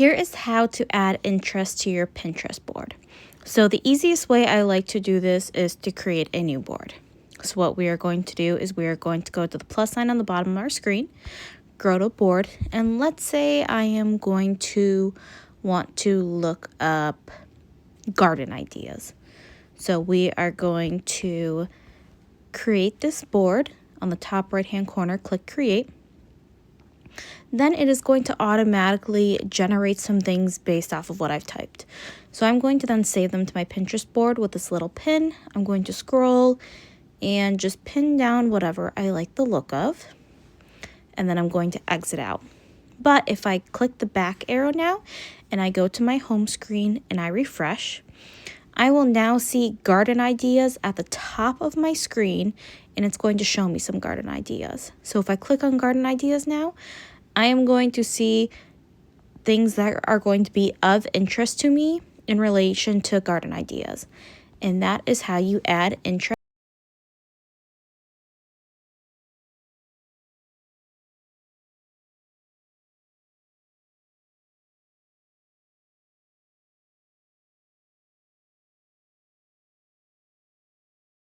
Here is how to add interest to your Pinterest board. So the easiest way I like to do this is to create a new board. So what we are going to do is we are going to go to the plus sign on the bottom of our screen, go to board, and let's say I am going to want to look up garden ideas. So we are going to create this board. On the top right hand corner, click create. Then it is going to automatically generate some things based off of what I've typed. So I'm going to then save them to my Pinterest board with this little pin. I'm going to scroll and just pin down whatever I like the look of. And then I'm going to exit out. But if I click the back arrow now and I go to my home screen and I refresh, I will now see garden ideas at the top of my screen, and it's going to show me some garden ideas. So if I click on garden ideas now, I am going to see things that are going to be of interest to me in relation to garden ideas. And that is how you add interest